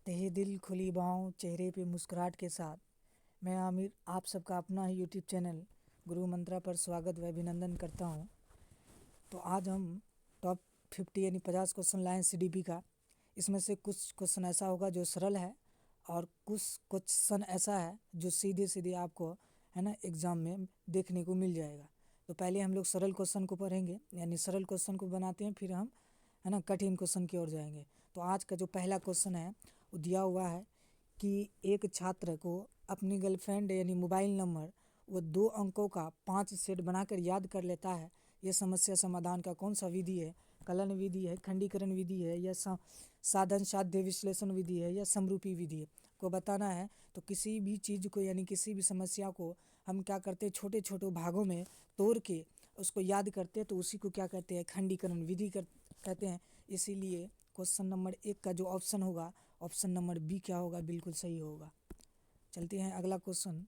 तहे दिल खुली बाहों चेहरे पे मुस्कुराहट के साथ मैं आमिर आप सबका अपना ही यूट्यूब चैनल गुरु मंत्रा पर स्वागत व अभिनंदन करता हूँ। तो आज हम टॉप 50 यानी 50 क्वेश्चन लाए हैं CDP का। इसमें से कुछ क्वेश्चन ऐसा होगा जो सरल है और कुछ क्वेश्चन ऐसा है जो सीधे सीधे आपको है ना एग्ज़ाम में देखने को मिल जाएगा। तो पहले हम लोग सरल क्वेश्चन को पढ़ेंगे यानी सरल क्वेश्चन को बनाते हैं, फिर हम है ना कठिन क्वेश्चन की ओर जाएंगे। तो आज का जो पहला क्वेश्चन है वो दिया हुआ है कि एक छात्र को अपनी गर्लफ्रेंड यानी मोबाइल नंबर वो 2 अंकों का 5 सेट बनाकर याद कर लेता है। यह समस्या समाधान का कौन सा विधि है? कलन विधि है, खंडीकरण विधि है, या साधन साध्य विश्लेषण विधि है, या समरूपी विधि है को बताना है। तो किसी भी चीज़ को यानी किसी भी समस्या को हम क्या करते हैं, छोटे छोटे भागों में तोड़ के उसको याद करते हैं, तो उसी को क्या कहते हैं, खंडीकरण विधि कहते हैं। इसीलिए क्वेश्चन नंबर 1 का जो ऑप्शन होगा, ऑप्शन नंबर बी क्या होगा, बिल्कुल सही होगा। चलते हैं अगला क्वेश्चन।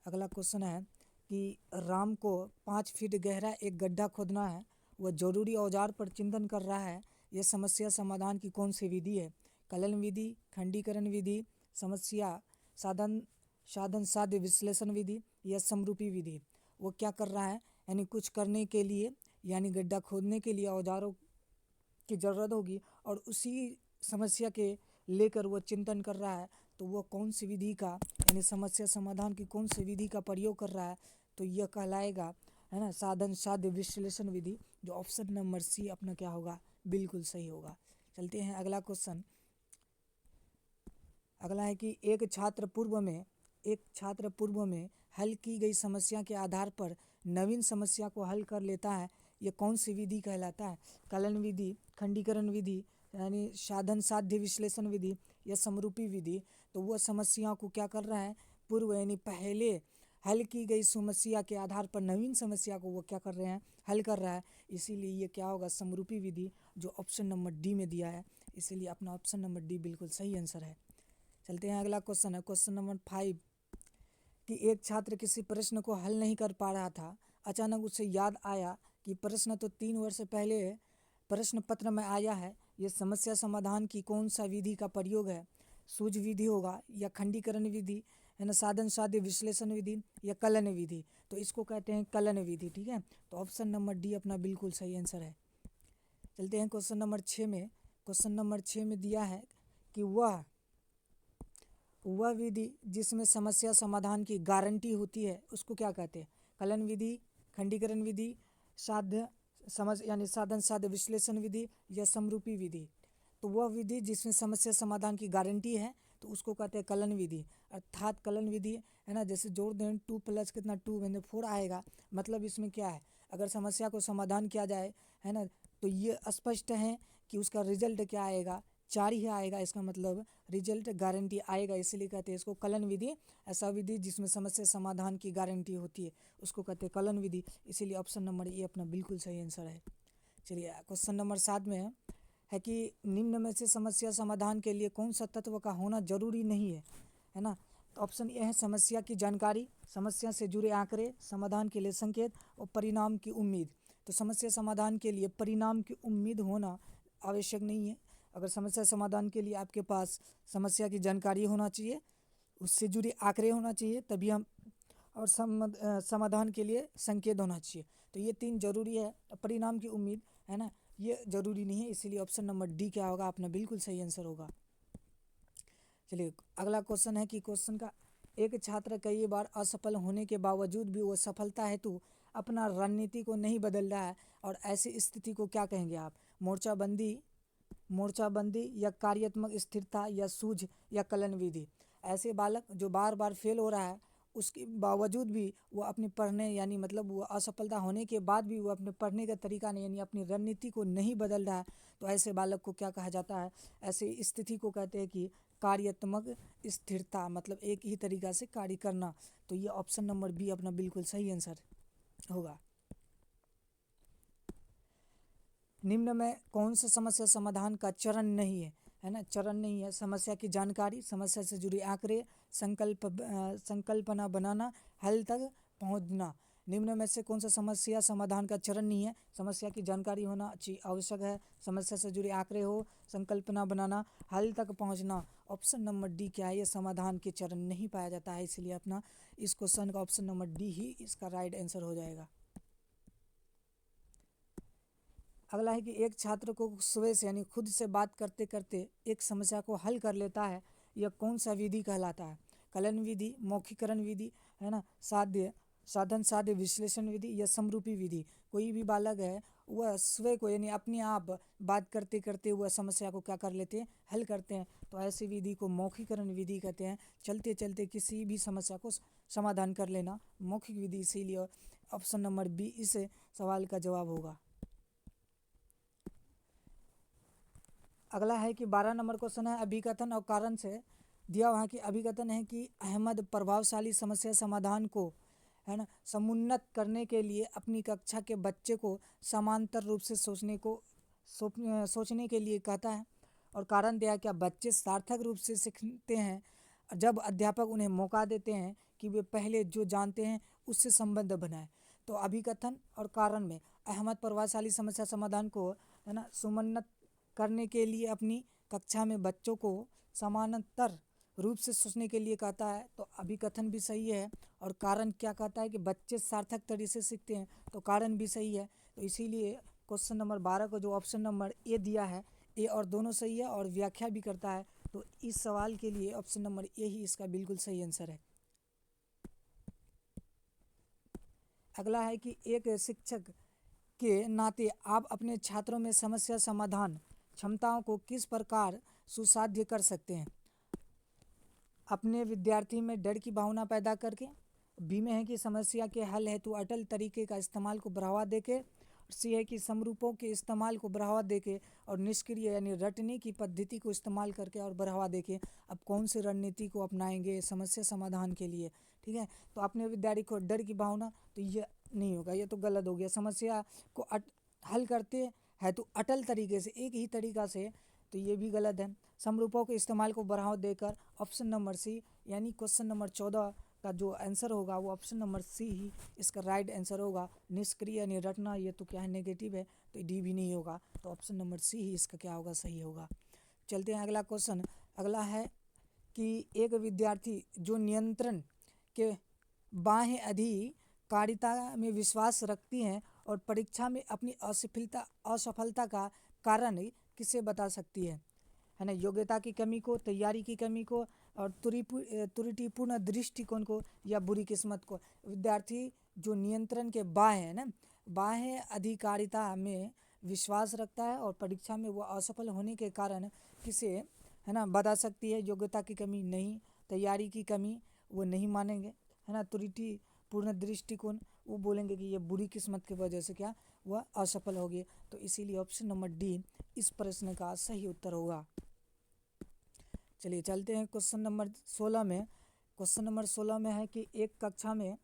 अगला क्वेश्चन है कि राम को 5 फीट गहरा एक गड्ढा खोदना है, वह जरूरी औजार पर चिंतन कर रहा है। यह समस्या समाधान की कौन सी विधि है? कलन विधि, खंडीकरण विधि, समस्या साधन साधन साध्य विश्लेषण विधि, या समरूपी विधि। वो क्या कर रहा है, यानी कुछ करने के लिए यानी गड्ढा खोदने के लिए औजारों की ज़रूरत होगी और उसी समस्या के लेकर वो चिंतन कर रहा है। तो वो कौन सी विधि का यानी समस्या समाधान की कौन सी विधि का प्रयोग कर रहा है? तो यह कहलाएगा है ना साधन साध्य विश्लेषण विधि, जो ऑप्शन नंबर सी अपना क्या होगा, बिल्कुल सही होगा। चलते हैं अगला क्वेश्चन। अगला है कि एक छात्र पूर्व में हल की गई समस्या के आधार पर नवीन समस्या को हल कर लेता है। ये कौन सी विधि कहलाता है? कलन विधि, खंडीकरण विधि, यानी साधन साध्य विश्लेषण विधि, या समरूपी विधि। तो वह समस्या को क्या कर रहा है, पूर्व यानी पहले हल की गई समस्या के आधार पर नवीन समस्या को वो क्या कर रहे हैं, हल कर रहा है। इसीलिए ये क्या होगा, समरूपी विधि, जो ऑप्शन नंबर डी में दिया है। इसीलिए अपना ऑप्शन नंबर डी बिल्कुल सही आंसर है। चलते हैं अगला क्वेश्चन है क्वेश्चन नंबर 5 कि एक छात्र किसी प्रश्न को हल नहीं कर पा रहा था। अचानक उसे याद आया कि प्रश्न तो 3 वर्ष पहले प्रश्न पत्र में आया है। ये समस्या समाधान की कौन सा विधि का प्रयोग है? सूझ विधि होगा, या खंडीकरण विधि, है ना साधन साध्य विश्लेषण विधि, या कलन विधि। तो इसको कहते हैं कलन विधि, ठीक है। तो ऑप्शन नंबर डी अपना बिल्कुल सही आंसर है। चलते हैं क्वेश्चन नंबर 6 में। क्वेश्चन नंबर 6 में दिया है कि वह विधि जिसमें समस्या समाधान की गारंटी होती है उसको क्या कहते हैं? कलन विधि, खंडीकरण विधि, साध्य यानी साधन साध्य विश्लेषण विधि, या समरूपी विधि। तो वह विधि जिसमें समस्या समाधान की गारंटी है तो उसको कहते हैं कलन विधि। अर्थात कलन विधि है ना, जैसे जोड़ दें 2 प्लस कितना 2 बने 4 आएगा। मतलब इसमें क्या है, अगर समस्या को समाधान किया जाए है ना, तो ये स्पष्ट है कि उसका रिजल्ट क्या आएगा, 4 ही आएगा। इसका मतलब रिजल्ट गारंटी आएगा, इसीलिए कहते हैं इसको कलन विधि। ऐसा विधि जिसमें समस्या समाधान की गारंटी होती है उसको कहते हैं कलन विधि। इसीलिए ऑप्शन नंबर ए अपना बिल्कुल सही आंसर है। चलिए क्वेश्चन नंबर 7 में है कि निम्न में से समस्या समाधान के लिए कौन सा तत्व का होना जरूरी नहीं है ना। तो ऑप्शन ए है समस्या की जानकारी, समस्या से जुड़े आंकड़े, समाधान के लिए संकेत, और परिणाम की उम्मीद। तो समस्या समाधान के लिए परिणाम की उम्मीद होना आवश्यक नहीं है। अगर समस्या समाधान के लिए आपके पास समस्या की जानकारी होना चाहिए, उससे जुड़े आंकड़े होना चाहिए, तभी हम और समाधान के लिए संकेत होना चाहिए। तो ये 3 जरूरी है। परिणाम की उम्मीद है ना, ये जरूरी नहीं है। इसीलिए ऑप्शन नंबर डी क्या होगा, अपना बिल्कुल सही आंसर होगा। चलिए अगला क्वेश्चन है कि क्वेश्चन का एक छात्र कई बार असफल होने के बावजूद भी वो सफलता हेतु अपना रणनीति को नहीं बदल रहा है, और ऐसी स्थिति को क्या कहेंगे आप? मोर्चाबंदी, या कार्यात्मक स्थिरता, या सूझ, या कलन विधि। ऐसे बालक जो बार बार फेल हो रहा है उसके बावजूद भी वो अपने पढ़ने यानी मतलब वो असफलता होने के बाद भी वो अपने पढ़ने का तरीका नहीं यानी अपनी रणनीति को नहीं बदल रहा है, तो ऐसे बालक को क्या कहा जाता है? ऐसे स्थिति को कहते हैं कि कार्यात्मक स्थिरता, मतलब एक ही तरीका से कार्य करना। तो ये ऑप्शन नंबर बी अपना बिल्कुल सही आंसर होगा। निम्न में कौन सा समस्या समाधान का चरण नहीं है ना, चरण नहीं है? समस्या की जानकारी, समस्या से जुड़े आंकड़े, संकल्पना बनाना, हल तक पहुंचना। निम्न में से कौन सा समस्या समाधान का चरण नहीं है? समस्या की जानकारी होना आवश्यक है, समस्या से जुड़े आंकड़े हो, संकल्पना बनाना, हल तक पहुंचना। ऑप्शन नंबर डी क्या है? ये समाधान के चरण नहीं पाया जाता है, इसलिए अपना इस क्वेश्चन का ऑप्शन नंबर डी ही इसका राइट आंसर हो जाएगा। अगला है कि एक छात्र को सुबह से यानी खुद से बात करते करते एक समस्या को हल कर लेता है, यह कौन सा विधि कहलाता है? कलन विधि, मौखिकरण विधि, है ना, साधन साध्य विश्लेषण विधि या समरूपी विधि। कोई भी बालक है वह स्वयं को यानी अपने आप बात करते करते वह समस्या को क्या कर लेते हैं? हल करते हैं। तो ऐसी विधि को मौखिकरण विधि कहते हैं। चलते चलते किसी भी समस्या को समाधान कर लेना मौखिक विधि, इसीलिए ऑप्शन नंबर बी इस सवाल का जवाब होगा। अगला है कि 12 नंबर क्वेश्चन है अभिकथन और कारण से दिया हुआ है कि अभिकथन है कि अहमद प्रभावशाली समस्या समाधान को, है ना, समुन्नत करने के लिए अपनी कक्षा के बच्चे को समांतर रूप से सोचने के लिए कहता है। और कारण दिया क्या? बच्चे सार्थक रूप से सीखते हैं जब अध्यापक उन्हें मौका देते हैं कि वे पहले जो जानते हैं उससे संबंध बनाएं। तो अभिकथन और कारण में अहमद प्रभावशाली समस्या समाधान को, है ना, समुन्नत करने के लिए अपनी कक्षा में बच्चों को समानांतर रूप से सोचने के लिए कहता है। तो अभिकथन भी सही है। और कारण क्या कहता है कि बच्चे सार्थक तरीके से सीखते हैं, तो कारण भी सही है। तो इसीलिए क्वेश्चन नंबर 12 को जो ऑप्शन नंबर ए दिया है, ए और दोनों सही है और व्याख्या भी करता है। तो इस सवाल के लिए ऑप्शन नंबर ए ही इसका बिल्कुल सही आंसर है। अगला है कि एक शिक्षक के नाते आप अपने छात्रों में समस्या समाधान क्षमताओं को किस प्रकार सुसाध्य कर सकते हैं? अपने विद्यार्थी में डर की भावना पैदा करके, बी में है कि समस्या के हल हेतु अटल तरीके का इस्तेमाल को बढ़ावा देके, सी है कि समरूपों के इस्तेमाल को बढ़ावा देके, और निष्क्रिय यानी रटने की पद्धति को इस्तेमाल करके और बढ़ावा देके अब कौन सी रणनीति को अपनाएंगे समस्या समाधान के लिए? ठीक है, तो अपने विद्यार्थी को डर की भावना, तो ये नहीं होगा, ये तो गलत हो गया। समस्या को हल करते हैं तो अटल तरीके से, एक ही तरीका से, तो ये भी गलत है। समरूपों के इस्तेमाल को बढ़ावा देकर, ऑप्शन नंबर सी यानी क्वेश्चन नंबर 14 का जो आंसर होगा वो ऑप्शन नंबर सी ही इसका राइट आंसर होगा। निष्क्रिय यानी रटना, ये तो क्या है, नेगेटिव है, तो डी भी नहीं होगा। तो ऑप्शन नंबर सी ही इसका क्या होगा, सही होगा। चलते हैं अगला क्वेश्चन। अगला है कि एक विद्यार्थी जो नियंत्रण के बाह्य अधिकारिता में विश्वास रखती हैं और परीक्षा में अपनी असफलता का कारण किसे बता सकती है ना? योग्यता की कमी को, तैयारी की कमी को, और त्रुटिपूर्ण दृष्टिकोण को, या बुरी किस्मत को। विद्यार्थी जो नियंत्रण के बाह्य है ना, बाह्य अधिकारिता में विश्वास रखता है और परीक्षा में वो असफल होने के कारण किसे, है ना, बता सकती है? योग्यता की कमी नहीं, तैयारी की कमी वो नहीं मानेंगे, है ना, त्रुटिपूर्ण दृष्टिकोण वो बोलेंगे कि ये बुरी किस्मत की वजह से क्या वह असफल हो गए। तो इसीलिए ऑप्शन नंबर डी इस प्रश्न का सही उत्तर होगा। चलिए चलते हैं क्वेश्चन नंबर 16 में। क्वेश्चन नंबर 16 में है कि एक कक्षा में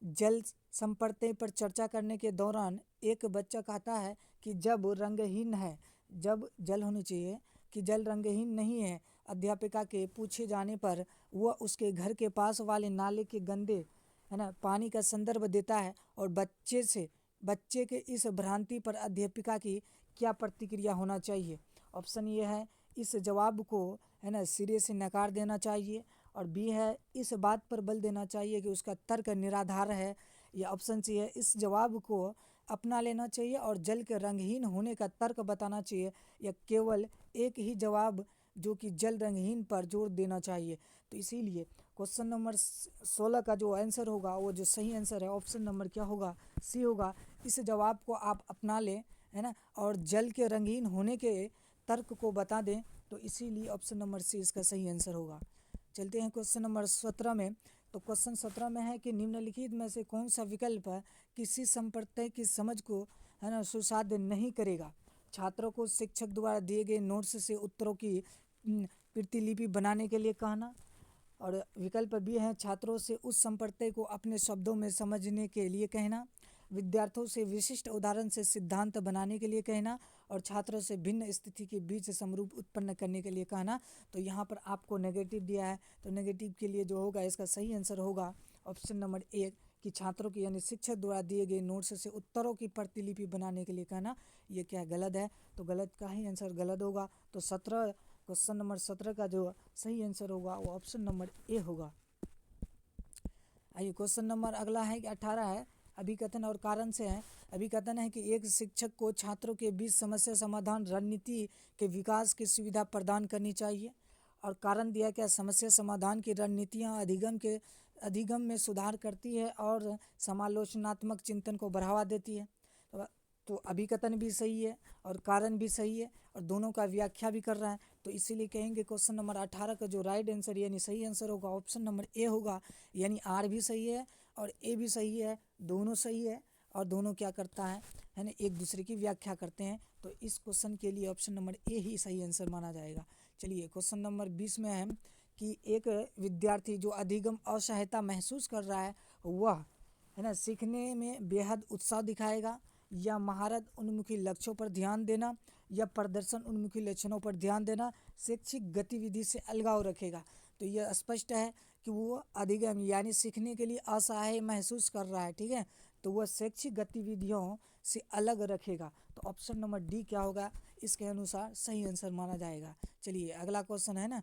जल संपत्ति पर चर्चा करने के दौरान एक बच्चा कहता है कि जब रंगहीन है, जब जल होनी चाहिए, कि जल रंगहीन नहीं है। अध्यापिका के पूछे जाने पर वह उसके घर के पास वाले नाले के गंदे, है ना, पानी का संदर्भ देता है और बच्चे के इस भ्रांति पर अध्यापिका की क्या प्रतिक्रिया होना चाहिए? ऑप्शन ये है इस जवाब को, है ना, सिरे से नकार देना चाहिए, और बी है इस बात पर बल देना चाहिए कि उसका तर्क निराधार है, या ऑप्शन सी है इस जवाब को अपना लेना चाहिए और जल के रंगहीन होने का तर्क बताना चाहिए, या केवल एक ही जवाब जो कि जल रंगहीन पर जोर देना चाहिए। तो इसीलिए क्वेश्चन नंबर 16 का जो आंसर होगा वो जो सही आंसर है ऑप्शन नंबर क्या होगा, सी होगा। इस जवाब को आप अपना लें, है ना, और जल के रंगीन होने के तर्क को बता दें, तो इसीलिए ऑप्शन नंबर सी इसका सही आंसर होगा। चलते हैं क्वेश्चन नंबर 17 में। तो क्वेश्चन 17 में है कि निम्नलिखित में से कौन सा विकल्प किसी संप्रदाय की समझ को, है ना, सुसाध्य नहीं करेगा? छात्रों को शिक्षक द्वारा दिए गए नोट्स से उत्तरों की प्रतिलिपि बनाने के लिए कहना, और विकल्प बी है छात्रों से उस संप्रदाय को अपने शब्दों में समझने के लिए कहना, विद्यार्थियों से विशिष्ट उदाहरण से सिद्धांत बनाने के लिए कहना, और छात्रों से भिन्न स्थिति के बीच समरूप उत्पन्न करने के लिए कहना। तो यहाँ पर आपको नेगेटिव दिया है, तो नेगेटिव के लिए जो होगा इसका सही आंसर होगा ऑप्शन नंबर ए, कि छात्रों की यानी शिक्षक द्वारा दिए गए नोट्स से उत्तरों की प्रतिलिपि बनाने के लिए कहना, ये क्या गलत है, तो गलत का ही आंसर गलत होगा। तो 17 क्वेश्चन नंबर 17 का जो सही आंसर होगा वो ऑप्शन नंबर ए होगा। आइए क्वेश्चन नंबर अगला है कि 18 है, अभिकथन और कारण से है। अभिकथन है कि एक शिक्षक को छात्रों के बीच समस्या समाधान रणनीति के विकास की सुविधा प्रदान करनी चाहिए। और कारण दिया क्या, समस्या समाधान की रणनीतियाँ अधिगम में सुधार करती है और समालोचनात्मक चिंतन को बढ़ावा देती है। तो अभिकथन भी सही है और कारण भी सही है और दोनों का व्याख्या भी कर रहा है, तो इसीलिए कहेंगे क्वेश्चन नंबर 18 का जो राइट आंसर यानी सही आंसर होगा ऑप्शन नंबर ए होगा। यानी आर भी सही है और ए भी सही है, दोनों सही है और दोनों क्या करता है ना, एक दूसरे की व्याख्या करते हैं। तो इस क्वेश्चन के लिए ऑप्शन नंबर ए ही सही आंसर माना जाएगा। चलिए क्वेश्चन नंबर 20 में है कि एक विद्यार्थी जो अधिगम असहायता महसूस कर रहा है वह है ना सीखने में बेहद उत्साह दिखाएगा, या महारत उन्मुखी लक्ष्यों पर ध्यान देना या प्रदर्शन उन्मुखी लक्षणों पर ध्यान देना शैक्षिक गतिविधि से अलगाव रखेगा। तो यह स्पष्ट है कि वो अधिगम यानी सीखने के लिए असहाय महसूस कर रहा है, ठीक है, तो वह शैक्षिक गतिविधियों से अलग रखेगा। तो ऑप्शन नंबर डी क्या होगा, इसके अनुसार सही आंसर माना जाएगा। चलिए अगला क्वेश्चन है ना,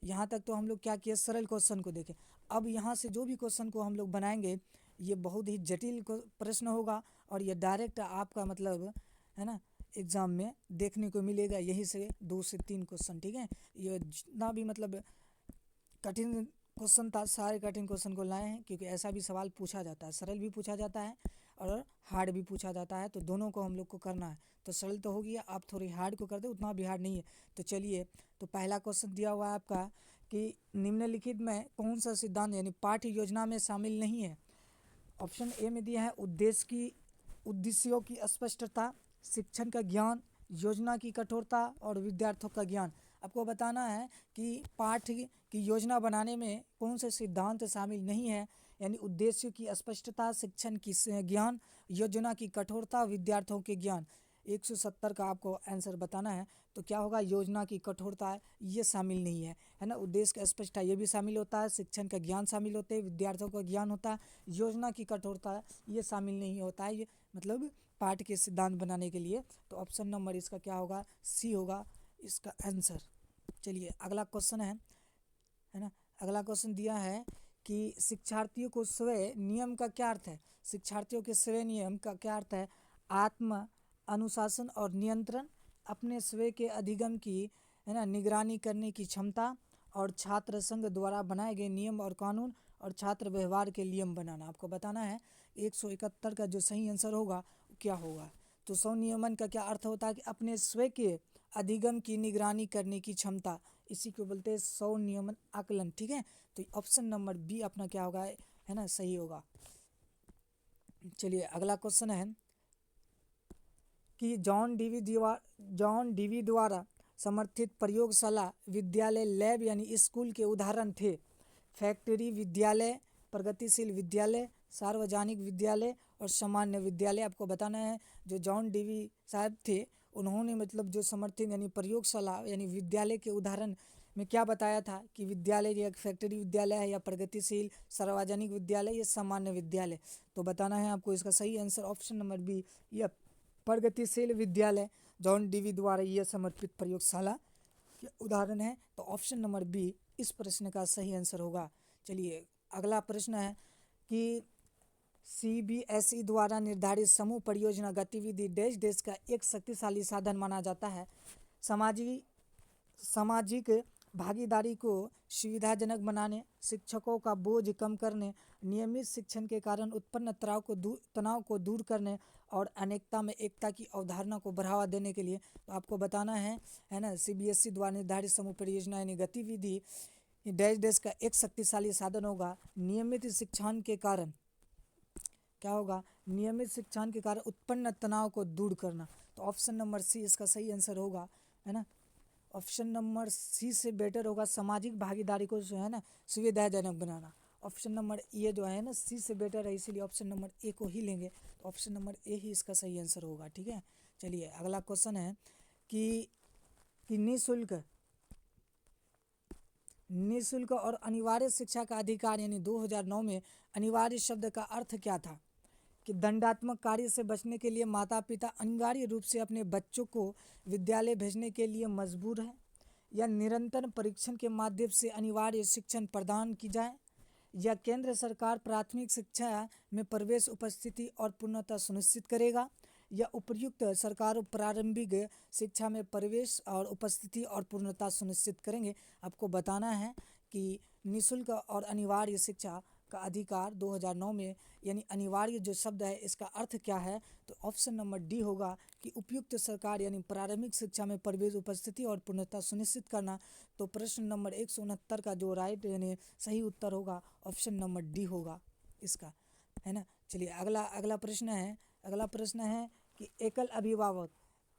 यहाँ तक तो हम लोग क्या किए, सरल क्वेश्चन को देखें। अब यहाँ से जो भी क्वेश्चन को हम लोग बनाएंगे ये बहुत ही जटिल प्रश्न होगा और ये डायरेक्ट आपका मतलब है ना एग्ज़ाम में देखने को मिलेगा, यही से 2 से 3 क्वेश्चन, ठीक है। ये जितना भी मतलब कठिन क्वेश्चन था सारे कठिन क्वेश्चन को लाए हैं, क्योंकि ऐसा भी सवाल पूछा जाता है, सरल भी पूछा जाता है और हार्ड भी पूछा जाता है, तो दोनों को हम लोग को करना है। तो सरल तो हो गया, आप थोड़ी हार्ड को कर दे, उतना भी हार्ड नहीं है। तो चलिए, तो पहला क्वेश्चन दिया हुआ है आपका कि निम्नलिखित में कौन सा सिद्धांत यानी पाठ्य योजना में शामिल नहीं है। ऑप्शन ए में दिया है उद्देश्यों की स्पष्टता, शिक्षण का ज्ञान, योजना की कठोरता और विद्यार्थियों का ज्ञान। आपको बताना है कि पाठ्य की योजना बनाने में कौन से सिद्धांत शामिल नहीं है, यानी उद्देश्य की स्पष्टता, शिक्षण की ज्ञान, योजना की कठोरता, विद्यार्थियों के ज्ञान। 170 का आपको आंसर बताना है, तो क्या होगा, योजना की कठोरता है ये शामिल नहीं है ना, उद्देश्य का स्पष्टता ये भी शामिल होता है, शिक्षण का ज्ञान शामिल होते हैं, विद्यार्थियों का ज्ञान होता है, योजना की कठोरता है ये शामिल नहीं होता है, ये मतलब पाठ के सिद्धांत बनाने के लिए। तो ऑप्शन नंबर इसका क्या होगा, सी होगा इसका आंसर। चलिए अगला क्वेश्चन है ना, अगला क्वेश्चन दिया है कि शिक्षार्थियों को स्वयं नियम का क्या अर्थ है। शिक्षार्थियों के स्वयं नियम का क्या अर्थ है, आत्म अनुशासन और नियंत्रण, अपने स्वयं के अधिगम की है ना निगरानी करने की क्षमता, और छात्र संघ द्वारा बनाए गए नियम और कानून, और छात्र व्यवहार के नियम बनाना। आपको बताना है 171 का जो सही आंसर होगा क्या होगा। तो स्वनियमन का क्या अर्थ होता है कि अपने स्वयं के अधिगम की निगरानी करने की क्षमता, इसी को बोलते हैं स्वनियमन आकलन, ठीक है। तो ऑप्शन नंबर बी अपना क्या होगा है ना सही होगा। चलिए अगला क्वेश्चन है कि जॉन डीवी द्वारा समर्थित प्रयोगशाला विद्यालय लैब यानी स्कूल के उदाहरण थे। फैक्ट्री विद्यालय, प्रगतिशील विद्यालय, सार्वजनिक विद्यालय और सामान्य विद्यालय। आपको बताना है जो जॉन डीवी साहब थे उन्होंने मतलब जो समर्थित यानी प्रयोगशाला यानी विद्यालय के उदाहरण में क्या बताया था कि विद्यालय या फैक्ट्री विद्यालय है, या प्रगतिशील, सार्वजनिक विद्यालय, या सामान्य विद्यालय। तो बताना है आपको इसका सही आंसर ऑप्शन नंबर बी, या प्रगतिशील विद्यालय जॉन डीवी द्वारा यह समर्पित प्रयोगशाला के उदाहरण है। तो ऑप्शन नंबर बी इस प्रश्न का सही आंसर होगा। चलिए अगला प्रश्न है कि सीबीएसई द्वारा निर्धारित समूह परियोजना गतिविधि डैश डैश का एक शक्तिशाली साधन माना जाता है। सामाजिक भागीदारी को सुविधाजनक बनाने, शिक्षकों का बोझ कम करने, नियमित शिक्षण के कारण उत्पन्न तनाव को दूर करने और अनेकता में एकता की अवधारणा को बढ़ावा देने के लिए। तो आपको बताना है ना सीबीएसई द्वारा निर्धारित समूह परियोजना यानी गतिविधि डैश डैश का एक शक्तिशाली साधन होगा। नियमित शिक्षण के कारण क्या होगा, नियमित शिक्षण के कारण उत्पन्न तनाव को दूर करना। तो ऑप्शन नंबर सी इसका सही आंसर होगा, है ना। ऑप्शन नंबर सी से बेटर होगा सामाजिक भागीदारी को जो है ना सुविधाजनक बनाना। ऑप्शन नंबर ए जो है ना सी से बेटर है, इसीलिए ऑप्शन नंबर ए को ही लेंगे। तो ऑप्शन नंबर ए ही इसका सही आंसर होगा, ठीक है। चलिए अगला क्वेश्चन है कि निःशुल्क निःशुल्क और अनिवार्य शिक्षा का अधिकार यानी 2009 में अनिवार्य शब्द का अर्थ क्या था कि दंडात्मक कार्य से बचने के लिए माता पिता अनिवार्य रूप से अपने बच्चों को विद्यालय भेजने के लिए मजबूर है, या निरंतर परीक्षण के माध्यम से अनिवार्य शिक्षण प्रदान की जाए, या केंद्र सरकार प्राथमिक शिक्षा में प्रवेश उपस्थिति और पूर्णता सुनिश्चित करेगा, या उपर्युक्त सरकार प्रारंभिक शिक्षा में प्रवेश और उपस्थिति और पूर्णता सुनिश्चित करेंगे। आपको बताना है कि निःशुल्क और अनिवार्य शिक्षा का अधिकार 2009 में यानी अनिवार्य जो शब्द है इसका अर्थ क्या है, तो ऑप्शन नंबर डी होगा कि उपयुक्त सरकार यानी प्रारंभिक शिक्षा में प्रवेश उपस्थिति और पूर्णता सुनिश्चित करना। तो प्रश्न नंबर 169 का जो राइट यानी सही उत्तर होगा ऑप्शन नंबर डी होगा इसका, है ना। चलिए अगला प्रश्न है कि एकल अभिभावक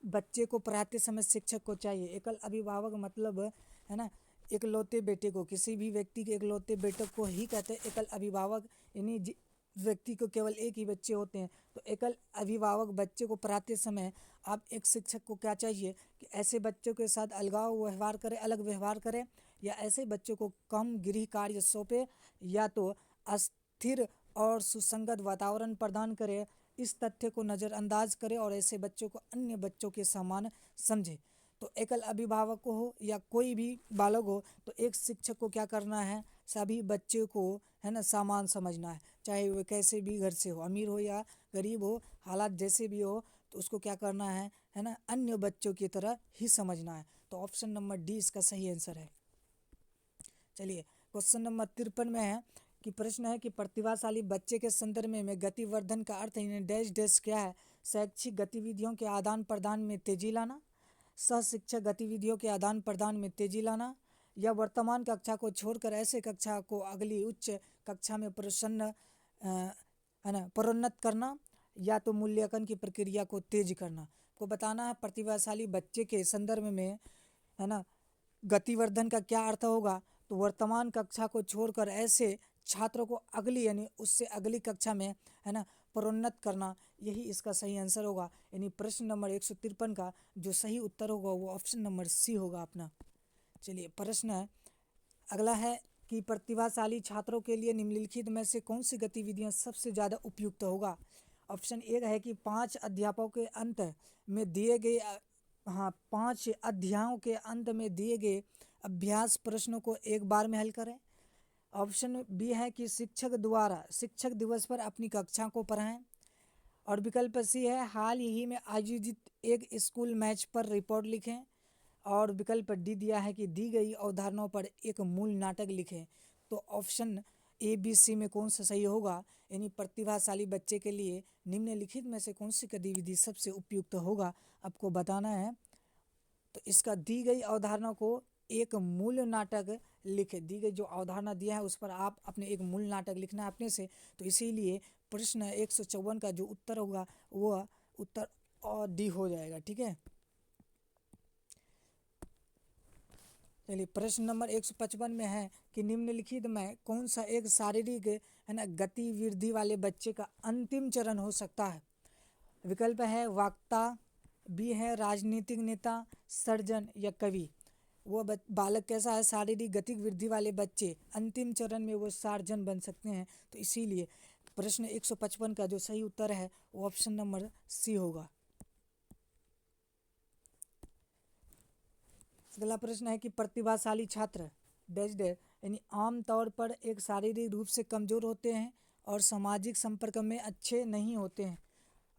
बच्चे को पढ़ाते समय शिक्षक को चाहिए। एकल अभिभावक मतलब है ना एकलौते बेटे को, किसी भी व्यक्ति के एकलौते बेटे को ही कहते हैं एकल अभिभावक, यानी व्यक्ति को केवल एक ही बच्चे होते हैं। तो एकल अभिभावक बच्चे को पढ़ाते समय आप एक शिक्षक को क्या चाहिए कि ऐसे बच्चों के साथ अलग व्यवहार करे, या ऐसे बच्चों को कम गृह कार्य सौंपे, या तो अस्थिर और सुसंगत वातावरण प्रदान करे, इस तथ्य को नज़रअंदाज करे और ऐसे बच्चों को अन्य बच्चों के समान समझे। तो एकल अभिभावक हो या कोई भी बालक हो, तो एक शिक्षक को क्या करना है, सभी बच्चे को है ना समान समझना है, चाहे वो कैसे भी घर से हो, अमीर हो या गरीब हो, हालात जैसे भी हो, तो उसको क्या करना है ना अन्य बच्चों की तरह ही समझना है। तो ऑप्शन नंबर डी इसका सही आंसर है। चलिए क्वेश्चन नंबर 53 में है कि प्रश्न है कि प्रतिभाशाली बच्चे के संदर्भ में गतिवर्धन का अर्थ डैश डैश क्या है। शैक्षिक गतिविधियों के आदान प्रदान में तेजी लाना, सहशिक्षक गतिविधियों के आदान प्रदान में तेजी लाना, या वर्तमान कक्षा को छोड़कर ऐसे कक्षा को अगली उच्च कक्षा में है ना प्रोन्नत करना, या तो मूल्यांकन की प्रक्रिया को तेज करना। को बताना है प्रतिभाशाली बच्चे के संदर्भ में है ना गतिवर्धन का क्या अर्थ होगा। तो वर्तमान कक्षा को छोड़कर ऐसे छात्रों को अगली यानी उससे अगली कक्षा में है ना प्रोन्नत करना, यही इसका सही आंसर होगा। यानी प्रश्न नंबर 153 का जो सही उत्तर होगा वो ऑप्शन नंबर सी होगा अपना। चलिए प्रश्न अगला है कि प्रतिभाशाली छात्रों के लिए निम्नलिखित में से कौन सी गतिविधियां सबसे ज़्यादा उपयुक्त होगा। ऑप्शन ए है कि 5 अध्यायों के अंत में दिए गए अभ्यास प्रश्नों को एक बार में हल करें। ऑप्शन बी है कि शिक्षक द्वारा शिक्षक दिवस पर अपनी कक्षा को पढ़ाएं। और विकल्प सी है हाल ही में आयोजित एक स्कूल मैच पर रिपोर्ट लिखें। और विकल्प डी दिया है कि दी गई अवधारणाओं पर एक मूल नाटक लिखें। तो ऑप्शन ए बी सी में कौन सा सही होगा, यानी प्रतिभाशाली बच्चे के लिए निम्नलिखित में से कौन सी गतिविधि सबसे उपयुक्त होगा, आपको बताना है। तो इसका दी गई अवधारणा को एक मूल नाटक लिखे, दी गई जो अवधारणा दिया है उस पर आप अपने एक मूल नाटक लिखना है अपने से। तो इसीलिए प्रश्न 154 का जो उत्तर होगा वह उत्तर और डी हो जाएगा। ठीक है। चलिए प्रश्न नंबर 155 में है कि निम्नलिखित में कौन सा एक शारीरिक है ना गतिविधि वाले बच्चे का अंतिम चरण हो सकता है। विकल्प है वक्ता, बी है राजनीतिक नेता, सर्जन या कवि। वो बालक कैसा है, शारीरिक गतिविधि वाले बच्चे अंतिम चरण में वो सर्जन बन सकते हैं। तो इसीलिए प्रश्न 155 का जो सही उत्तर है वो ऑप्शन नंबर सी होगा। अगला प्रश्न है कि प्रतिभाशाली छात्र डैश डैश यानी आमतौर पर एक शारीरिक रूप से कमजोर होते हैं और सामाजिक संपर्क में अच्छे नहीं होते हैं।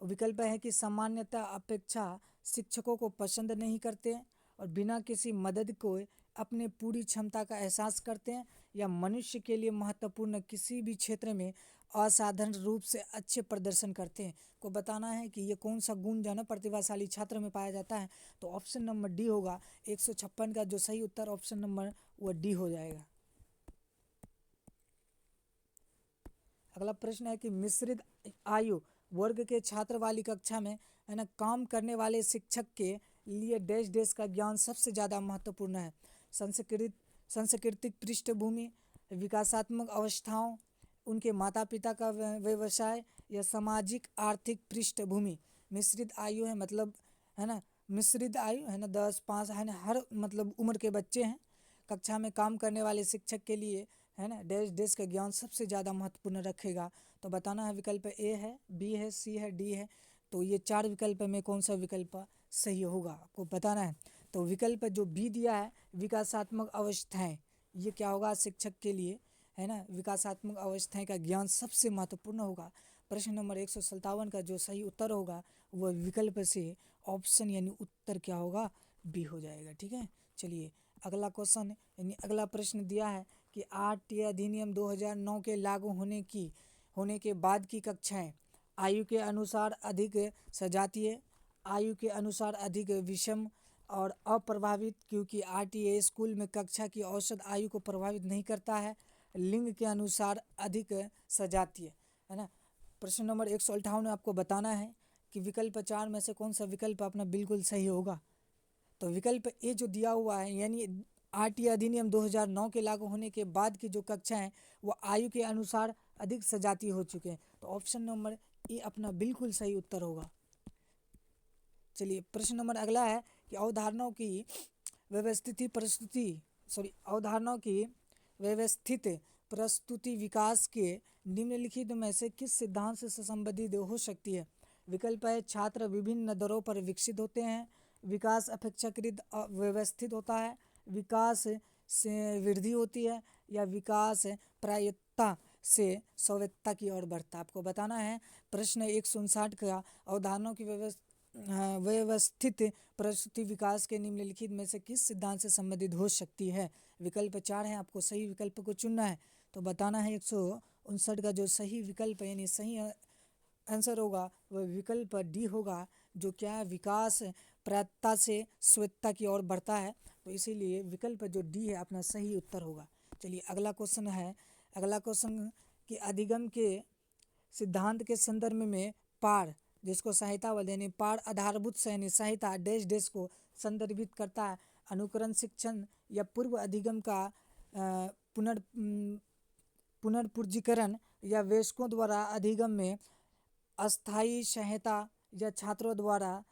विकल्प है कि सामान्यतः अपेक्षा शिक्षकों को पसंद नहीं करते हैं और बिना किसी मदद को अपने पूरी क्षमता का एहसास करते हैं, या मनुष्य के लिए महत्वपूर्ण किसी भी क्षेत्र में असाधारण रूप से अच्छे प्रदर्शन करते हैं। को बताना है कि ये कौन सा गुण जो है ना प्रतिभाशाली छात्र में पाया जाता है। तो ऑप्शन नंबर डी होगा। 156 का जो सही उत्तर ऑप्शन नंबर वो डी हो जाएगा। अगला प्रश्न है कि मिश्रित आयु वर्ग के छात्र वाली कक्षा में है ना काम करने वाले शिक्षक के लिए डैश डैश का ज्ञान सबसे ज़्यादा महत्वपूर्ण है। सांस्कृतिक पृष्ठभूमि, विकासात्मक अवस्थाओं, उनके माता पिता का व्यवसाय, या सामाजिक आर्थिक पृष्ठभूमि। मिश्रित आयु है मतलब है ना मिश्रित आयु है ना 10, 5 है ना हर मतलब उम्र के बच्चे हैं। कक्षा में काम करने वाले शिक्षक के लिए है ना डैश डैश का ज्ञान सबसे ज़्यादा महत्वपूर्ण रखेगा। तो बताना है विकल्प ए है, बी है, सी है, डी है। तो ये 4 विकल्प में कौन सा विकल्प सही होगा आपको बताना है। तो विकल्प जो बी दिया है विकासात्मक अवस्थाएं, ये क्या होगा शिक्षक के लिए है ना, विकासात्मक अवस्थाएं का ज्ञान सबसे महत्वपूर्ण होगा। प्रश्न नंबर 157 का जो सही उत्तर होगा वह विकल्प से ऑप्शन यानी उत्तर क्या होगा बी हो जाएगा। ठीक है, चलिए अगला क्वेश्चन यानी अगला प्रश्न दिया है कि आरटीए अधिनियम 2009 के लागू होने के बाद की कक्षाएं आयु के अनुसार अधिक सजातीय, आयु के अनुसार अधिक विषम और अप्रभावित, क्योंकि आरटीए स्कूल में कक्षा की औसत आयु को प्रभावित नहीं करता है, लिंग के अनुसार अधिक सजातीय, है ना। प्रश्न नंबर 158 में आपको बताना है कि विकल्प 4 में से कौन सा विकल्प अपना बिल्कुल सही होगा। तो विकल्प ए जो दिया हुआ है यानी आरटीए अधिनियम 2009 के लागू होने के बाद की जो कक्षा हैं वो आयु के अनुसार अधिक सजातीय हो चुके हैं। तो ऑप्शन नंबर ए अपना बिल्कुल सही उत्तर होगा। चलिए प्रश्न नंबर अगला है कि अवधारणाओं की व्यवस्थित प्रस्तुति विकास के निम्नलिखित में से किस सिद्धांत से संबंधित हो सकती है। विकल्प है छात्र विभिन्न दरों पर विकसित होते हैं, विकास अपेक्षाकृत व्यवस्थित होता है, विकास से वृद्धि होती है, या विकास प्रायत्ता से स्वायत्तता की ओर बढ़ता है। आपको बताना है प्रश्न 159 का अवधारणाओं की व्यवस्थित प्रस्तुति विकास के निम्नलिखित में से किस सिद्धांत से संबंधित हो सकती है। विकल्प 4 है, आपको सही विकल्प को चुनना है। तो बताना है 159 का जो सही विकल्प यानी सही आंसर होगा वह विकल्प डी होगा, जो क्या है विकास प्रायत्ता से स्वायत्तता की ओर बढ़ता है। तो इसीलिए विकल्प जो डी है अपना सही उत्तर होगा। चलिए अगला क्वेश्चन है, अगला क्वेश्चन कि अधिगम के सिद्धांत के संदर्भ में पार, जिसको सहायता बल यानी पार आधारभूत यानी सहायता डैश डैश को संदर्भित करता है, अनुकरण शिक्षण या पूर्व अधिगम का पुनर्पूंजीकरण या वयस्कों द्वारा अधिगम में अस्थायी सहायता या छात्रों द्वारा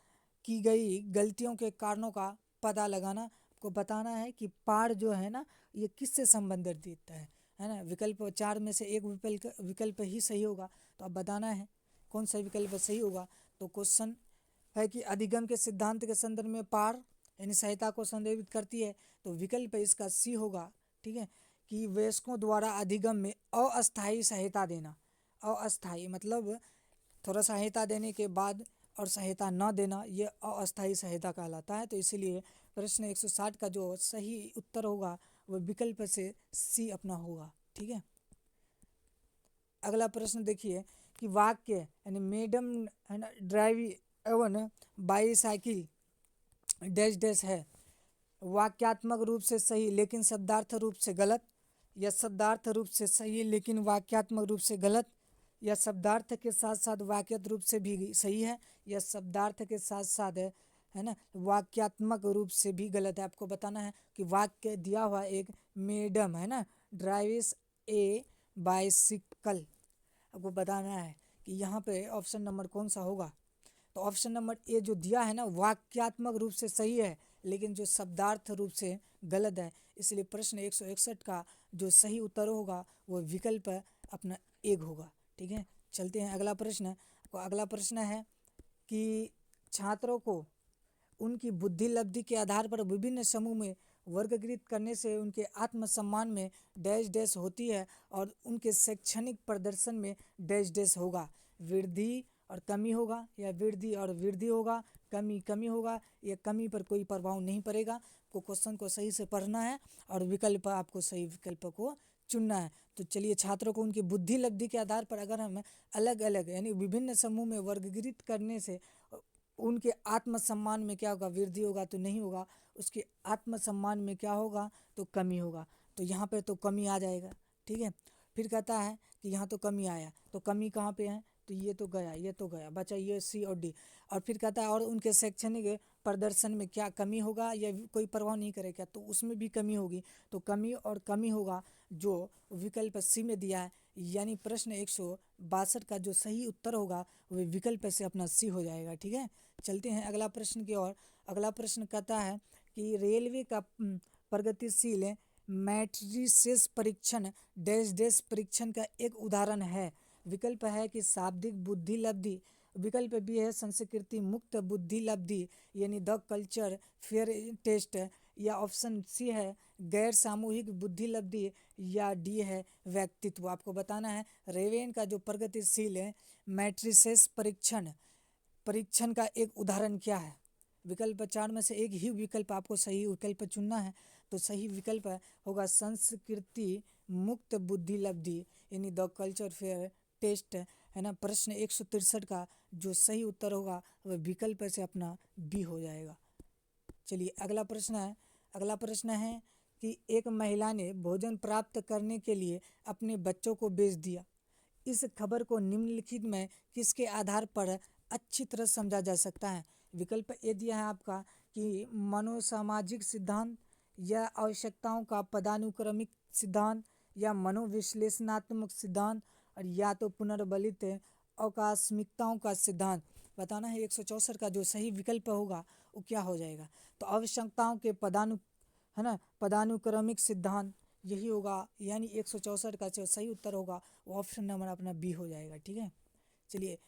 की गई गलतियों के कारणों का पता लगाना। को बताना है कि पार जो है ना ये किससे संबंधित देता है ना। विकल्प 4 में से एक विकल्प ही सही होगा। तो अब बताना है कौन सा विकल्प सही होगा। तो क्वेश्चन है कि अधिगम के सिद्धांत के संदर्भ में पार यानी सहायता को संदर्भित करती है, तो विकल्प इसका सी होगा। ठीक है, कि वयस्कों द्वारा अधिगम में अस्थायी सहायता देना, अस्थायी मतलब थोड़ा सहायता देने के बाद और सहायता न देना, ये अस्थायी सहायता कहलाता है। तो इसीलिए प्रश्न 160 का जो सही उत्तर होगा वह विकल्प से सी अपना होगा। ठीक है, अगला प्रश्न देखिए कि वाक्य यानी मैडम है ना ड्राइव एवं बाईसाइकिल डैश डैश है वाक्यात्मक रूप से सही लेकिन शब्दार्थ रूप से गलत, या शब्दार्थ रूप से सही लेकिन वाक्यात्मक रूप से गलत, या शब्दार्थ के साथ साथ वाक्यत रूप से भी सही है, या शब्दार्थ के साथ साथ है ना वाक्यात्मक रूप से भी गलत है। आपको बताना है कि वाक्य दिया हुआ एक मैडम है ना ड्राइव्स ए बाइसिकल, आपको बताना है कि यहाँ पे ऑप्शन नंबर कौन सा होगा। तो ऑप्शन नंबर ए जो दिया है ना वाक्यात्मक रूप से सही है लेकिन जो शब्दार्थ रूप से गलत है, इसलिए प्रश्न 161 का जो सही उत्तर होगा वो विकल्प अपना एक होगा। ठीक है, चलते हैं अगला प्रश्न। अगला प्रश्न है कि छात्रों को उनकी बुद्धि लब्धि के आधार पर विभिन्न समूह में वर्गीकृत करने से उनके आत्मसम्मान में डैश डैश होती है और उनके शैक्षणिक प्रदर्शन में डैश डैश होगा। वृद्धि और कमी होगा, या वृद्धि और वृद्धि होगा, कमी कमी होगा, या कमी पर कोई प्रभाव नहीं पड़ेगा। को क्वेश्चन को सही से पढ़ना है और विकल्प आपको सही विकल्प को चुनना है। तो चलिए छात्रों को उनकी बुद्धि लब्धि के आधार पर अगर हम अलग अलग यानी विभिन्न समूह में वर्गीकृत करने से उनके आत्मसम्मान में क्या होगा वृद्धि होगा तो नहीं होगा, उसके आत्मसम्मान में क्या होगा तो कमी होगा। तो यहाँ पे तो कमी आ जाएगा। ठीक है, फिर कहता है कि यहाँ तो कमी आया, तो कमी कहाँ पे है तो ये तो गया, ये तो गया, बचा ये सी और डी। और फिर कहता है और उनके शैक्षणिक प्रदर्शन में क्या कमी होगा या कोई प्रभाव नहीं करेगा, तो उसमें भी कमी होगी। तो कमी और कमी होगा जो विकल्प सी में दिया है, यानी प्रश्न 162 का जो सही उत्तर होगा वह विकल्प से अपना सी हो जाएगा। ठीक है, चलते हैं अगला प्रश्न की ओर। अगला प्रश्न कहता है कि रेलवे का प्रगतिशील मैट्रिसेस परीक्षण डैश डैश परीक्षण का एक उदाहरण है। विकल्प है कि शाब्दिक बुद्धि लब्धि, विकल्प बी है संस्कृति मुक्त बुद्धि लब्धि यानी द कल्चर फेयर टेस्ट, या ऑप्शन सी है गैर सामूहिक बुद्धि लब्धि, या डी है व्यक्तित्व। आपको बताना है रेवेन का जो प्रगतिशील मैट्रिसेस परीक्षण का एक उदाहरण क्या है। विकल्प 4 में से एक ही विकल्प आपको सही विकल्प चुनना है। तो सही विकल्प होगा संस्कृति मुक्त बुद्धि लब्धि यानी द कल्चर फेयर टेस्ट, है ना। प्रश्न 163 का जो सही उत्तर होगा वह विकल्प से अपना बी हो जाएगा। चलिए अगला प्रश्न है कि एक महिला ने भोजन प्राप्त करने के लिए अपने बच्चों को बेच दिया। इस खबर को निम्नलिखित में किसके आधार पर अच्छी तरह समझा जा सकता है। विकल्प ए दिया है आपका कि मनोसामाजिक सिद्धांत, या आवश्यकताओं का पदानुक्रमिक सिद्धांत, या मनोविश्लेषणात्मक सिद्धांत, और या तो पुनर्बलित आकस्मिकताओं का सिद्धांत। बताना है 164 का जो सही विकल्प होगा वो क्या हो जाएगा। तो आवश्यकताओं के पदानुक्रमिक सिद्धांत यही होगा, यानी 164 का जो सही उत्तर होगा वो ऑप्शन नंबर अपना बी हो जाएगा। ठीक है, चलिए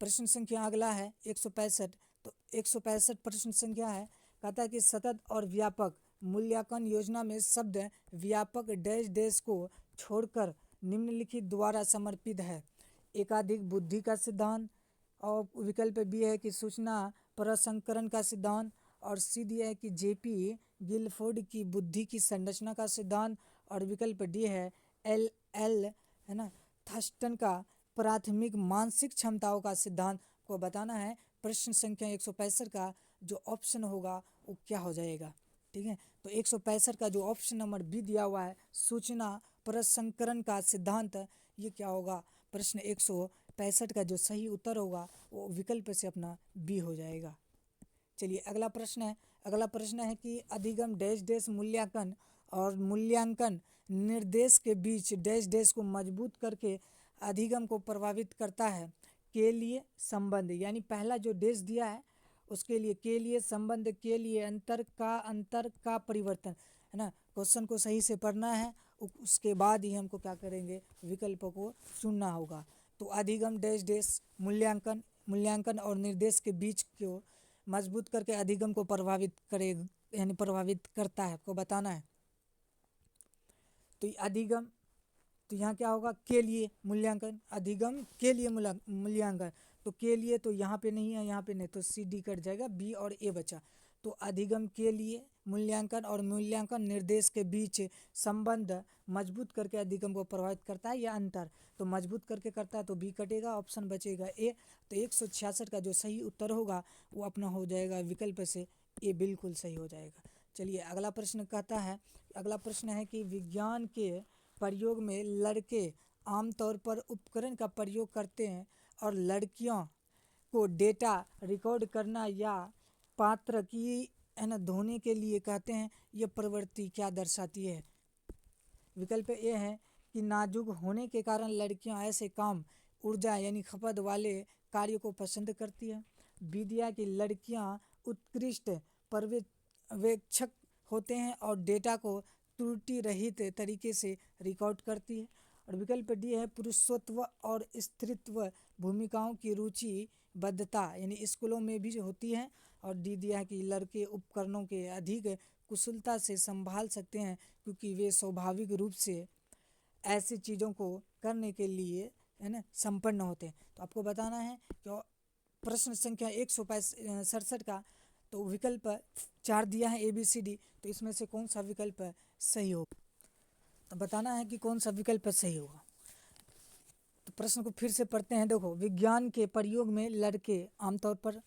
प्रश्न संख्या अगला है 165। तो 165 प्रश्न संख्या है, कहता है कि सतत और व्यापक मूल्यांकन योजना में शब्द व्यापक डैश डैश को छोड़कर निम्नलिखित द्वारा समर्पित है। एकाधिक बुद्धि का सिद्धांत, और विकल्प बी है कि सूचना प्रसंस्करण का सिद्धांत, और सी दिया है कि जेपी गिलफोर्ड की बुद्धि की संरचना का सिद्धांत, और विकल्प डी है एल है ना थर्स्टन का प्राथमिक मानसिक क्षमताओं का सिद्धांत। को बताना है प्रश्न संख्या 165 का जो ऑप्शन होगा वो क्या हो जाएगा। ठीक है, तो 165 का जो ऑप्शन नंबर बी दिया हुआ है सूचना प्रसंस्करण का सिद्धांत, ये क्या होगा प्रश्न 165 का जो सही उत्तर होगा वो विकल्प से अपना बी हो जाएगा। चलिए अगला प्रश्न है कि अधिगम डैश डैश मूल्यांकन और मूल्यांकन निर्देश के बीच डैश डैश को मजबूत करके अधिगम को प्रभावित करता है। के लिए संबंध, यानी पहला जो डैश दिया है उसके लिए के लिए संबंध, के लिए अंतर का परिवर्तन, है ना। क्वेश्चन को सही से पढ़ना है, उसके बाद ही हमको क्या करेंगे विकल्पों को चुनना होगा। तो अधिगम डैश डैश मूल्यांकन और निर्देश के बीच को मजबूत करके अधिगम को प्रभावित करेगा, यानी प्रभावित करता है, आपको बताना है। तो अधिगम, तो यहाँ क्या होगा के लिए मूल्यांकन, अधिगम के लिए मूल्यांकन, तो के लिए तो यहाँ पे नहीं है, यहाँ पे नहीं, तो सी डी कट जाएगा, बी और ए बचा। तो अधिगम के लिए मूल्यांकन और मूल्यांकन निर्देश के बीच संबंध मजबूत करके अधिगम को प्रभावित करता है, या अंतर तो मजबूत करके करता है, तो बी कटेगा, ऑप्शन बचेगा ए। तो 166 का जो सही उत्तर होगा वो अपना हो जाएगा विकल्प से ए, बिल्कुल सही हो जाएगा। चलिए अगला प्रश्न है कि विज्ञान के प्रयोग में लड़के आमतौर पर उपकरण का प्रयोग करते हैं और लड़कियों को डेटा रिकॉर्ड करना या पात्र की, है ना, धोने के लिए कहते हैं। यह प्रवृत्ति क्या दर्शाती है। विकल्प ए है कि नाजुक होने के कारण लड़कियां ऐसे काम ऊर्जा यानी खपत वाले कार्यों को पसंद करती है। बी दिया कि लड़कियां उत्कृष्ट पर्यवेक्षक होते हैं और डेटा को त्रुटि रहित तरीके से रिकॉर्ड करती है। और विकल्प डी है पुरुषत्व और स्त्रीत्व भूमिकाओं की रुचिबद्धता यानी स्कूलों में भी होती है। और डी दिया है कि लड़के उपकरणों के अधिक कुशलता से संभाल सकते हैं क्योंकि वे स्वाभाविक रूप से ऐसी चीज़ों को करने के लिए, है ना, संपन्न होते हैं। तो आपको बताना है कि प्रश्न संख्या 167 का तो विकल्प 4 दिया है ABCD, तो इसमें से कौन सा विकल्प सही होगा। तो बताना है कि कौन सा विकल्प सही होगा। तो प्रश्न को फिर से पढ़ते हैं। देखो, विज्ञान के प्रयोग में लड़के आमतौर पर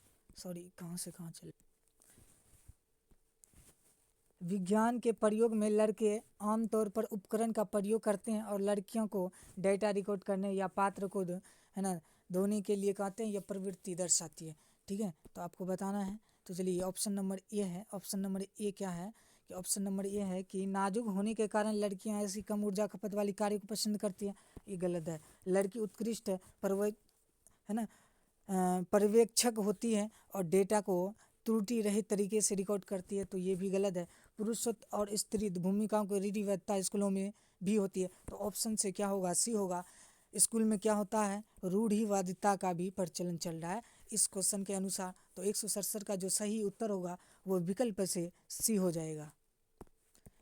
विज्ञान के प्रयोग में लड़के आमतौर पर उपकरण का प्रयोग करते हैं और लड़कियों को डेटा रिकॉर्ड करने या पात्र को, है ना, धोने के लिए कहते हैं। यह प्रवृत्ति दर्शाती है। ठीक है, तो आपको बताना है। तो चलिए ऑप्शन नंबर ए है। ऑप्शन नंबर ए क्या है कि ऑप्शन नंबर ए है कि नाजुक होने के कारण लड़कियां ऐसी कम ऊर्जा खपत वाली कार्य को पसंद करती हैं। ये गलत है। लड़की उत्कृष्ट पर्यवेक्षक होती है और डेटा को त्रुटि रहित तरीके से रिकॉर्ड करती है, तो ये भी गलत है। पुरुषत्व और स्त्री भूमिकाओं की रीतिवैधता स्कूलों में भी होती है। तो ऑप्शन से क्या होगा, सी होगा। स्कूल में क्या होता है, रूढ़िवादिता का भी प्रचलन चल रहा है इस क्वेश्चन के अनुसार। तो 167 का जो सही उत्तर होगा वो विकल्प से सी हो जाएगा।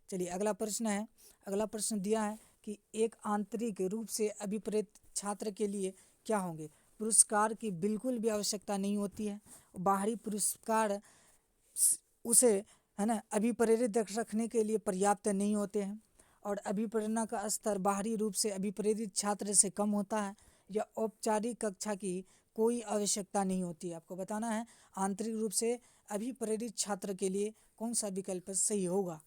चलिए अगला प्रश्न है। अगला प्रश्न दिया है कि एक आंतरिक रूप से अभिप्रेत छात्र के लिए क्या होंगे। पुरस्कार की बिल्कुल भी आवश्यकता नहीं होती है। बाहरी पुरस्कार उसे है ना अभिप्रेरित रखने के लिए पर्याप्त नहीं होते हैं, और अभिप्रेरणा का स्तर बाहरी रूप से अभिप्रेरित छात्र से कम होता है, या औपचारिक कक्षा की कोई आवश्यकता नहीं होती है। आपको बताना है आंतरिक रूप से अभिप्रेरित छात्र के लिए कौन सा विकल्प सही होगा।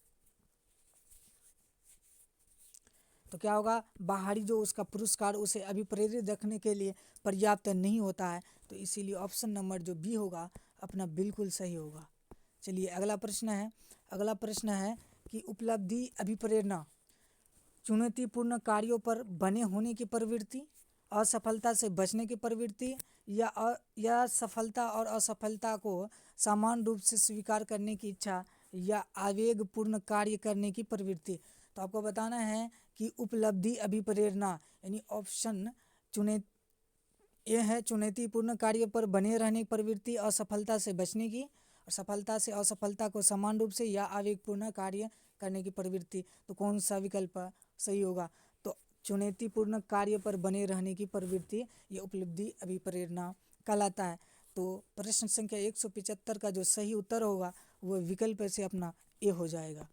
तो क्या होगा, बाहरी जो उसका पुरस्कार उसे अभिप्रेरित रखने के लिए पर्याप्त नहीं होता है, तो इसीलिए ऑप्शन नंबर जो बी होगा अपना बिल्कुल सही होगा। चलिए अगला प्रश्न है। अगला प्रश्न है कि उपलब्धि अभिप्रेरणा चुनौतीपूर्ण कार्यों पर बने होने की प्रवृत्ति, असफलता से बचने की प्रवृत्ति, या सफलता और असफलता को समान रूप से स्वीकार करने की इच्छा, या आवेगपूर्ण कार्य करने की प्रवृत्ति। तो आपको बताना है कि उपलब्धि अभिप्रेरणा यानी ऑप्शन चुने ये है चुनौतीपूर्ण कार्य पर बने रहने की प्रवृत्ति, असफलता से बचने की, और सफलता से असफलता को समान रूप से या आवेगपूर्ण कार्य करने की प्रवृत्ति। तो कौन सा विकल्प सही होगा। तो चुनौतीपूर्ण कार्य पर बने रहने की प्रवृत्ति ये उपलब्धि अभिप्रेरणा कहलाता है। तो प्रश्न संख्या 175 का जो सही उत्तर होगा वो विकल्प से अपना ए हो जाएगा।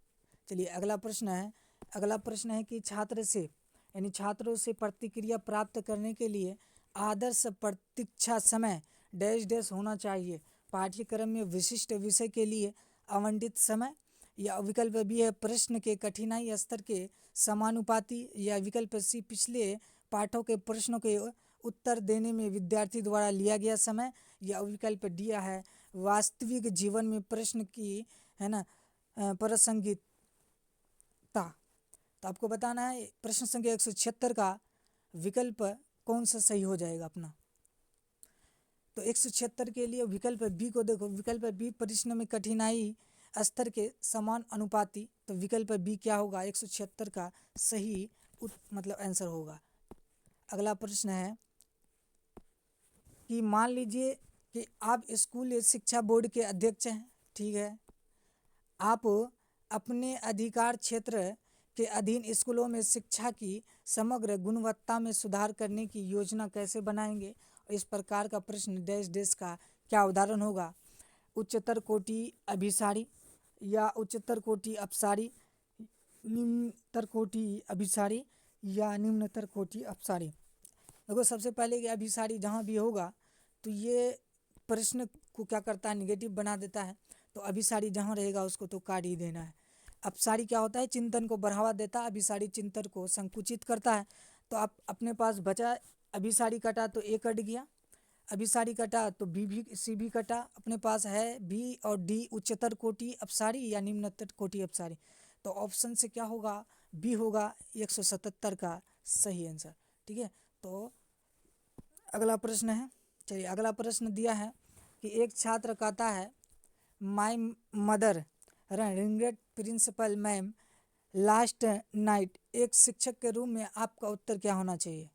चलिए अगला प्रश्न है। अगला प्रश्न है कि छात्र से यानी छात्रों से प्रतिक्रिया प्राप्त करने के लिए आदर्श प्रतीक्षा समय डैश डैश होना चाहिए। पाठ्यक्रम में विशिष्ट विषय के लिए आवंटित समय, या विकल्प बी है प्रश्न के कठिनाई स्तर के समानुपाती, या विकल्प सी पिछले पाठों के प्रश्नों के उत्तर देने में विद्यार्थी द्वारा लिया गया समय, या विकल्प डी है वास्तविक जीवन में प्रश्न की है ना प्रासंगिकता। तो आपको बताना है प्रश्न संख्या 176 का विकल्प कौन सा सही हो जाएगा अपना। तो 176 के लिए विकल्प बी को देखो, विकल्प बी प्रश्न में कठिनाई स्तर के समान अनुपाती। तो विकल्प बी क्या होगा 176 का सही मतलब आंसर होगा। अगला प्रश्न है कि मान लीजिए कि आप स्कूल शिक्षा बोर्ड के अध्यक्ष हैं, ठीक है। आप अपने अधिकार क्षेत्र के अधीन स्कूलों में शिक्षा की समग्र गुणवत्ता में सुधार करने की योजना कैसे बनाएंगे। इस प्रकार का प्रश्न डैश डैश का क्या उदाहरण होगा। उच्चतर कोटि अभिसारी, या उच्चतर कोटि अपसारी, निम्नतर कोटि अभिसारी, या निम्नतर कोटि अपसारी। देखो सबसे पहले कि अभिसारी जहाँ भी होगा तो ये प्रश्न को क्या करता है, निगेटिव बना देता है। तो अभिसारी जहाँ रहेगा उसको तो काट ही देना है। अपसारी क्या होता है, चिंतन को बढ़ावा देता है, अभिसारी चिंतन को संकुचित करता है। तो आप अपने पास बचा अभिसारी कटा तो ए कट गया, अभिसारी कटा तो बी भी सी भी कटा। अपने पास है बी और डी उच्चतर कोटि अपसारी या निम्नतर कोटि अपसारी। तो ऑप्शन से क्या होगा, बी होगा 177 का सही आंसर, ठीक है। तो अगला प्रश्न है। चलिए अगला प्रश्न दिया है कि एक छात्र कहता है my mother regret principal ma'am last night. एक शिक्षक के रूप में आपका उत्तर क्या होना चाहिए।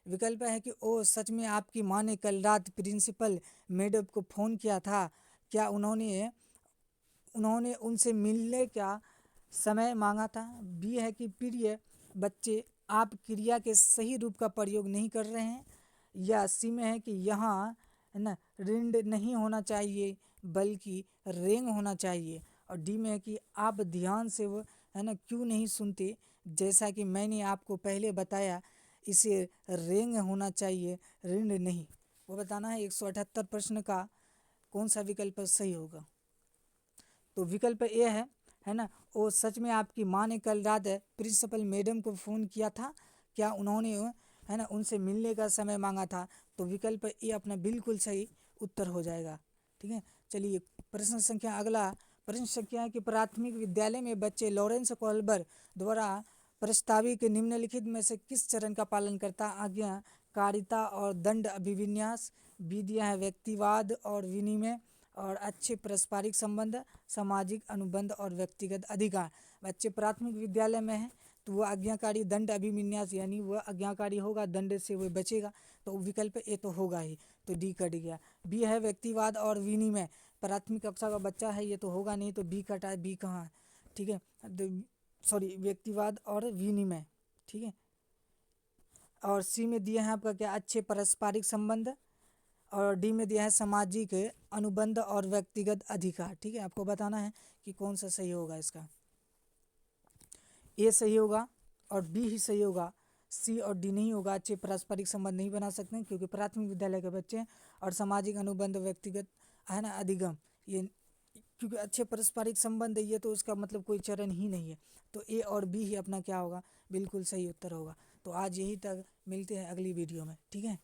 विकल्प है कि ओ सच में आपकी माँ ने कल रात प्रिंसिपल मैडम को फ़ोन किया था, क्या उन्होंने उनसे मिलने का समय मांगा था। बी है कि प्रिय बच्चे आप क्रिया के सही रूप का प्रयोग नहीं कर रहे हैं, या सी में है कि यहाँ है ना रिंड नहीं होना चाहिए बल्कि रेंग होना चाहिए, और डी में है कि आप ध्यान से वो है ना क्यों नहीं सुनते, जैसा कि मैंने आपको पहले बताया इसे रेंग होना चाहिए रिंड नहीं। वो बताना है 178 प्रश्न का कौन सा विकल्प सही होगा। तो विकल्प ए है ना, वो सच में आपकी माँ ने कल रात प्रिंसिपल मैडम को फ़ोन किया था, क्या उन्होंने है ना उनसे मिलने का समय मांगा था। तो विकल्प ए अपना बिल्कुल सही उत्तर हो जाएगा, ठीक है। चलिए प्रश्न संख्या अगला प्रश्न संख्या है कि प्राथमिक विद्यालय में बच्चे लॉरेंस कोल्बर द्वारा प्रस्तावित निम्नलिखित में से किस चरण का पालन करता। आज्ञाकारिता और दंड अभिविन्यास, विधियाँ है व्यक्तिवाद और विनिमय, और अच्छे पारस्परिक संबंध, सामाजिक अनुबंध और व्यक्तिगत अधिकार। बच्चे प्राथमिक विद्यालय में हैं तो वह आज्ञाकारी दंड अभिविन्यास, यानी वह आज्ञाकारी होगा, दंड से वह बचेगा, तो विकल्प ए तो होगा ही, तो डी कट गया। बी है व्यक्तिवाद और विनिमय, प्राथमिक कक्षा का बच्चा है, ये तो होगा नहीं, तो बी कटा है, बी कहाँ है, ठीक है, सॉरी व्यक्तिवाद और विनिमय, ठीक है। और सी में दिया है आपका क्या, अच्छे पारस्परिक संबंध, और डी में दिया है सामाजिक अनुबंध और व्यक्तिगत अधिकार, ठीक है। आपको बताना है कि कौन सा सही होगा, इसका ए सही होगा और बी ही सही होगा, सी और डी नहीं होगा। अच्छे पारस्परिक संबंध नहीं बना सकते हैं क्योंकि प्राथमिक विद्यालय के बच्चे हैं, और सामाजिक अनुबंध व्यक्तिगत है ना अधिगम, ये क्योंकि अच्छे पारस्परिक संबंध है, ये तो उसका मतलब कोई चरण ही नहीं है, तो ए और बी ही अपना क्या होगा, बिल्कुल सही उत्तर होगा। तो आज यही तक, मिलते हैं अगली वीडियो में, ठीक है।